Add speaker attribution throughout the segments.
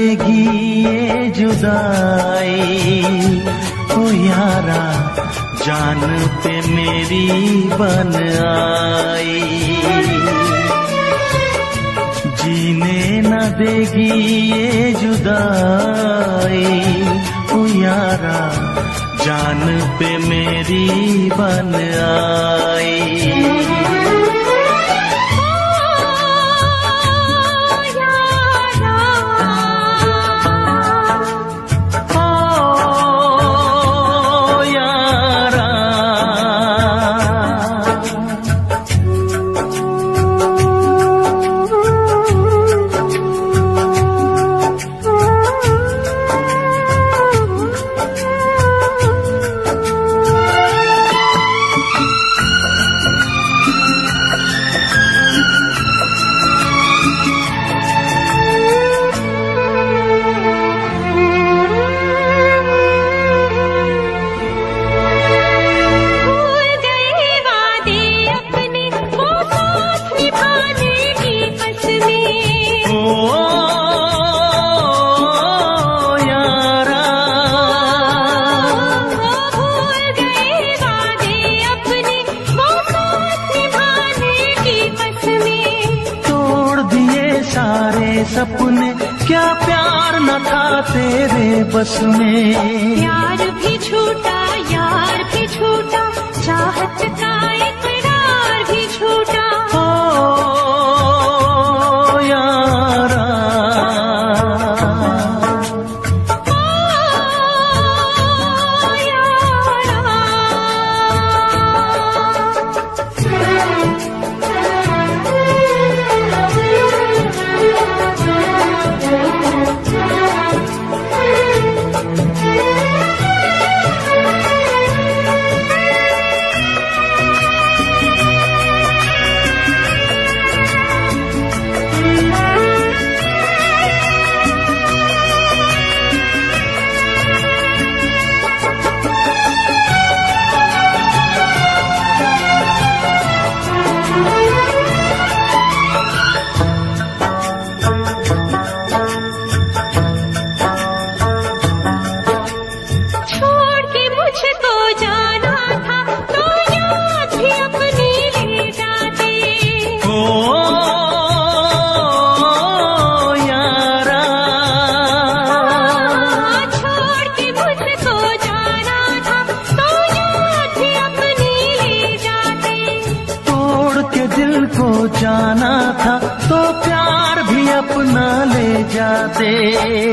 Speaker 1: देगी ये जुदाई, ओ यारा जान पे मेरी बन आई। जीने न देगी ये जुदाई, ओ यारा जान पे मेरी बन आई। सपने क्या प्यार न था तेरे बस में।
Speaker 2: प्यार भी छूटा यार भी छूटा, चाहत का इकरार भी छूटा।
Speaker 1: ओ यारा जाना था तो प्यार भी अपना ले जाते।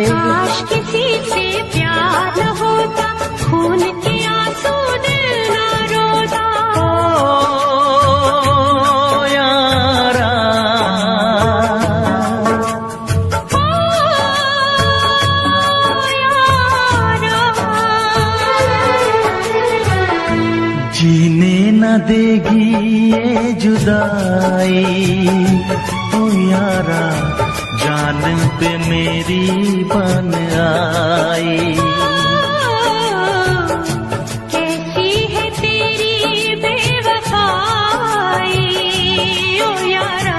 Speaker 2: काश किसी से प्यार न होता, खून के आंसू दिल न रोता।
Speaker 1: ओ यारा जीने न देगी ये जुदाई, ओ यारा जान पे मेरी बन आई।
Speaker 2: कैसी है तेरी बेवफाई, ओ यारा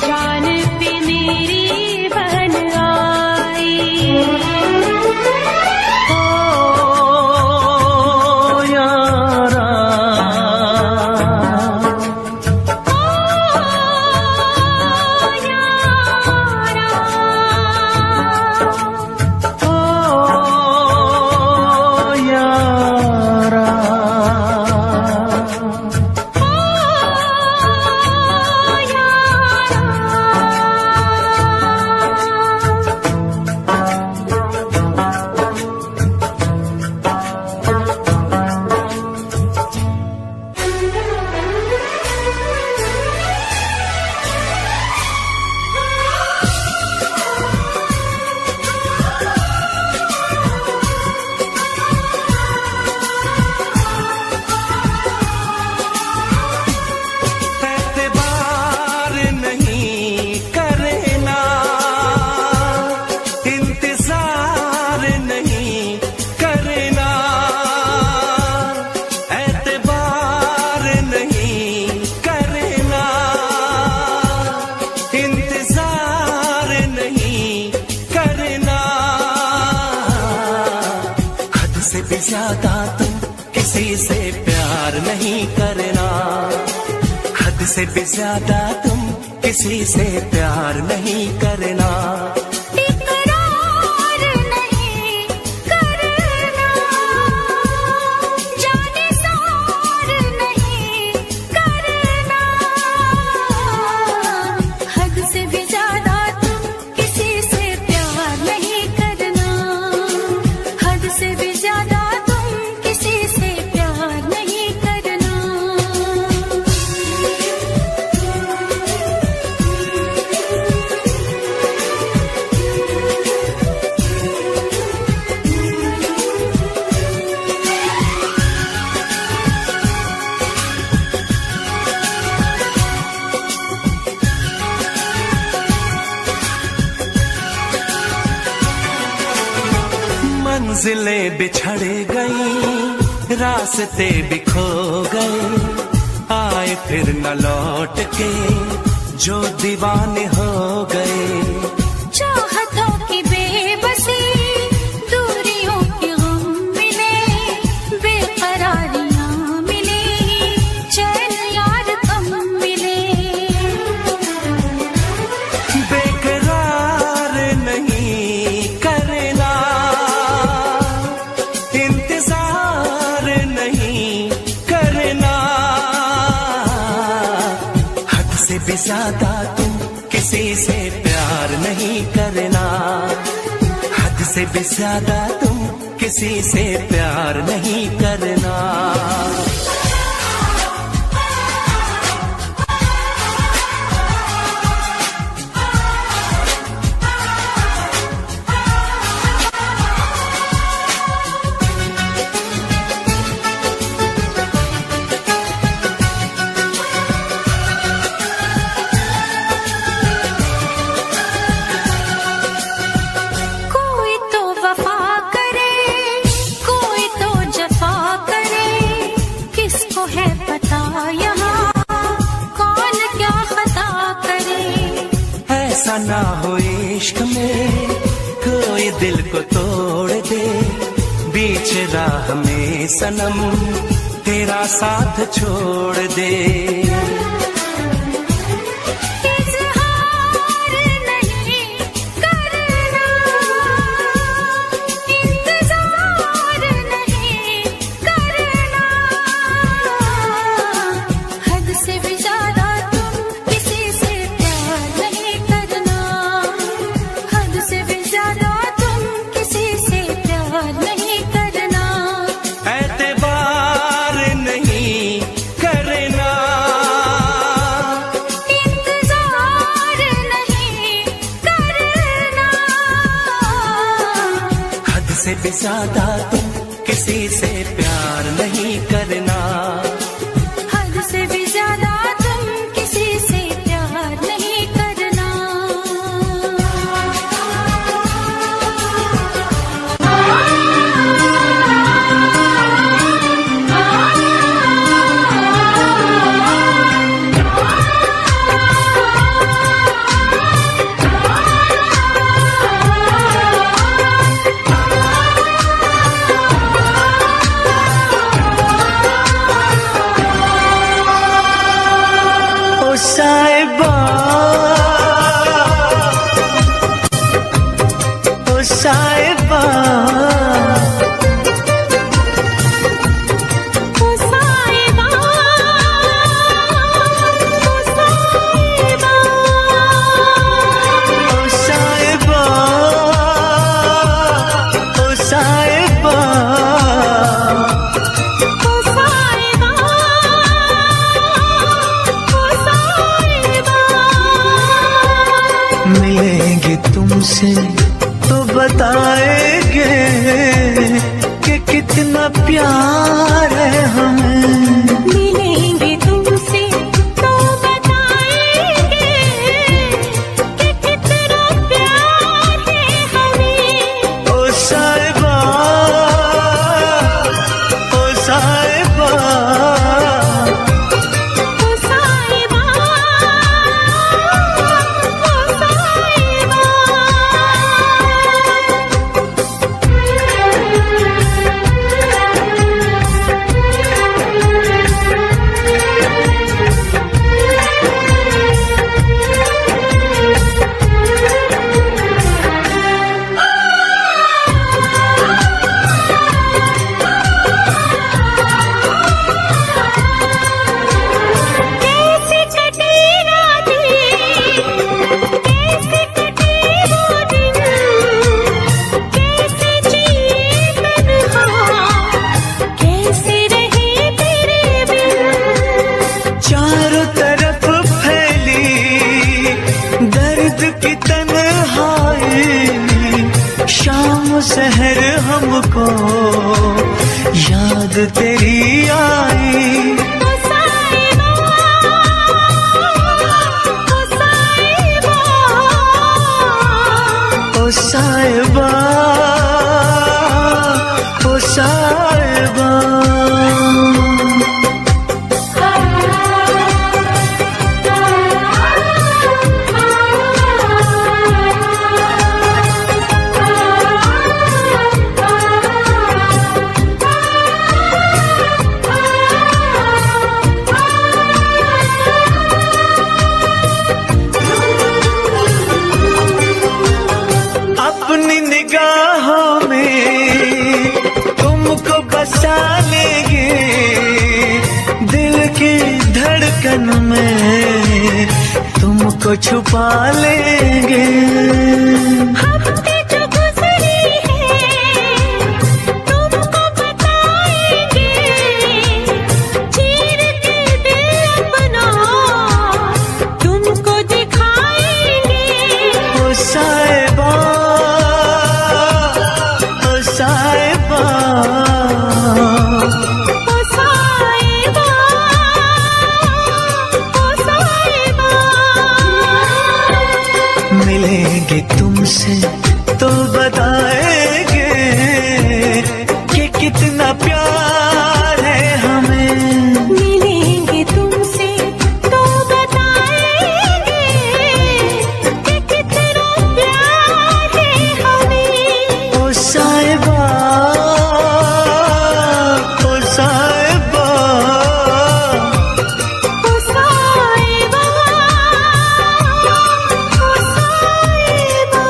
Speaker 2: जान पे मेरी बन आई।
Speaker 1: भी ज्यादा तुम किसी से प्यार नहीं करना, हद से भी ज्यादा तुम किसी से प्यार नहीं करना।
Speaker 2: इकरार नहीं करना, जाने सार नहीं करना, हद से भी ज्यादा तुम किसी से प्यार नहीं करना, हद से भी ज्यादा तुम किसी से प्यार नहीं करना।
Speaker 1: मंजिलें बिछड़ गई, रास्ते भी खो गए, आए फिर न लौट के जो दीवाने हो गए।
Speaker 2: चाहतों की बेबसी, दूरियों के गम मिले, बेकरारियां मिली, चैन यार कम मिले।
Speaker 1: बेकरार नहीं करना, इंतजार नहीं करना, हद से भी ज्यादा तुम किसी से प्यार नहीं करना, हद से भी ज्यादा तुम किसी से प्यार नहीं करना।
Speaker 2: कोई तो वफा करे, कोई तो जफा करे, किसको है पता यहाँ कौन क्या खता करे।
Speaker 1: ऐसा ना हो इश्क में कोई दिल को तोड़ दे, बीच राह में सनम तेरा साथ छोड़ दे।
Speaker 2: इज़हार नहीं करना, इंतज़ार नहीं करना, हद से भी ज्यादा तुम किसी से प्यार नहीं करना, हद से भी ज्यादा तुम किसी से प्यार नहीं करना।
Speaker 1: एतबार नहीं करना,
Speaker 2: इंतज़ार नहीं करना,
Speaker 1: हद से भी ज्यादा तुम किसी से प्यार नहीं करना।
Speaker 2: हद से भी ज्यादा तुम किसी से प्यार नहीं करना।
Speaker 1: ओ साहिबा, ओ साहिबा,
Speaker 2: ओ साहिबा, ओ साहिबा,
Speaker 1: ओ साहिबा, ओ साहिबा,
Speaker 2: ओ साहिबा, ओ साहिबा।
Speaker 1: मिलेंगे तुमसे तो बताएंगे कि कितना प्यार है हमें।
Speaker 2: मिलेंगे तुमसे तो बताएंगे कि कितना प्यार है हमें।
Speaker 1: ओ साहिबा, ओ साहिबा,
Speaker 2: ओ साहिबा, ओ साहिबा।
Speaker 1: शहर हमको याद तेरी आई। ओ साहिबा, ओ साहिबा। अपनी निगाहों में तुमको बसा लेंगे, दिल की धड़कन में तुमको छुपा लेंगे।
Speaker 2: हफ्ते जो गुजरी है तुमको बताएंगे, चीर के दिल अपना तुमको दिखाएंगे।
Speaker 1: ओ साहिबा, ओ साहिबा।
Speaker 2: ओ साहिबा, ओ साहिबा।
Speaker 1: मिलेंगे तुमसे तो बताएंगे कि कितना प्यार है हमें।
Speaker 2: मिलेंगे तुमसे तो बताएंगे कि कितना प्यार है हमें।
Speaker 1: ओ साहिबा, ओ साहिबा।
Speaker 2: ओ साहिबा, ओ साहिबा।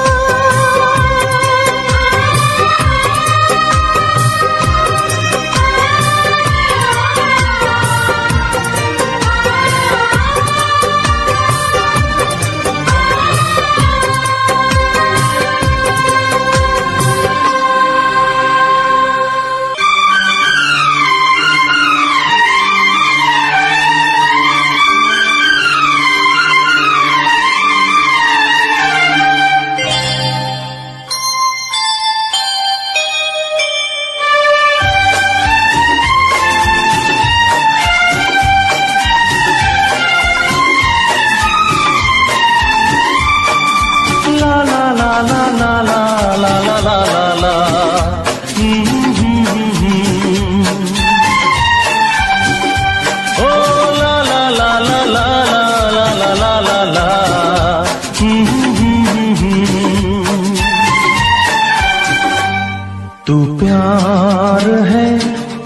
Speaker 1: ला ला ला ला ला ला ला ला ला ला। ओ ला ला ला ला ला ला ला ला ला ला। तू प्यार है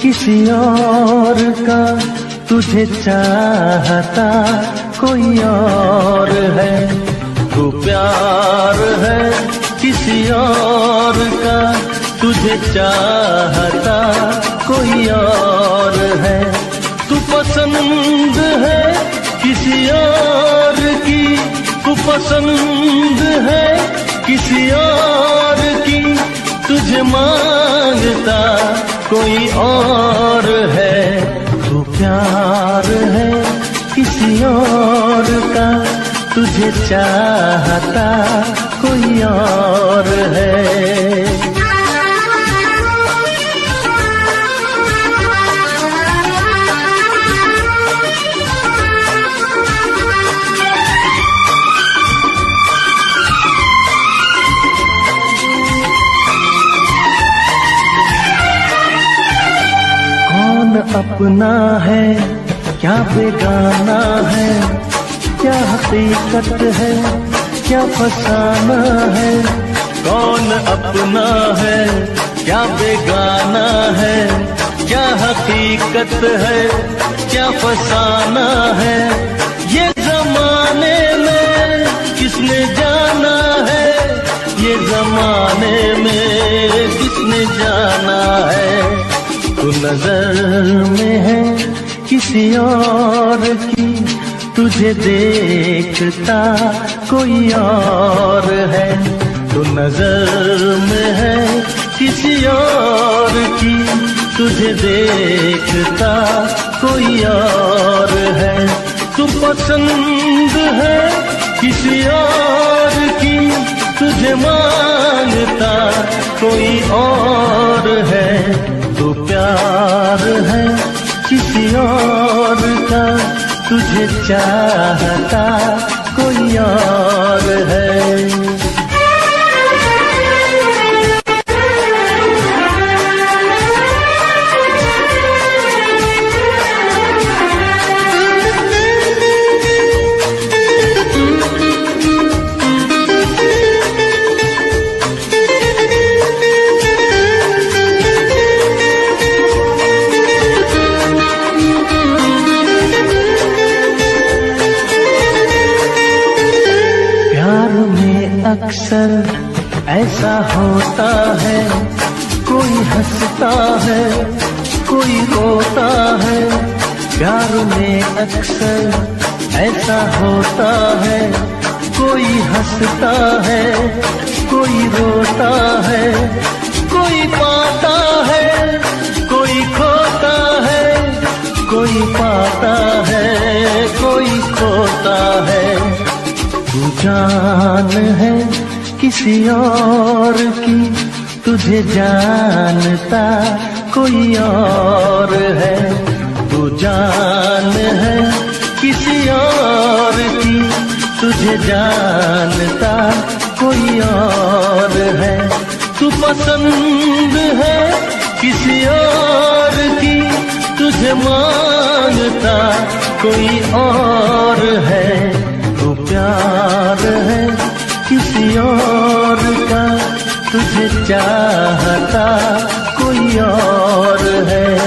Speaker 1: किसी और का, तुझे चाहता कोई और है। तू प्यार है किसी और का, तुझे चाहता कोई और है। तू पसंद है किसी और की, तू पसंद है किसी और की, तुझे मांगता कोई और है। तू प्यार है किसी और का, तुझे चाहता कोई और है। कौन अपना है क्या बेगाना है, क्या हकीकत है क्या फसाना है। कौन अपना है क्या बेगाना है, क्या हकीकत है क्या फसाना है। ये जमाने में किसने जाना है, ये जमाने में किसने जाना है। तू नजर में है किसी और की, तुझे देखता कोई और है। तू नजर में है किसी और की, तुझे देखता कोई और है। तू पसंद है किसी और की, तुझे मांगता कोई और है। तू प्यार है किसी और का, तुझे चाहता कोई और है। अक्सर ऐसा होता है, कोई हंसता है कोई रोता है। प्यार में अक्सर ऐसा होता है, कोई हंसता है कोई रोता है। कोई पाता है कोई खोता है, कोई पाता है कोई खोता है। तू जान है किसी और की, तुझे जानता कोई और है। तू जान है किसी और की, तुझे जानता कोई और है। तू पसंद है किसी और की, तुझे मांगता कोई और है। तू प्यार है किसी और का, तुझे चाहता कोई और है।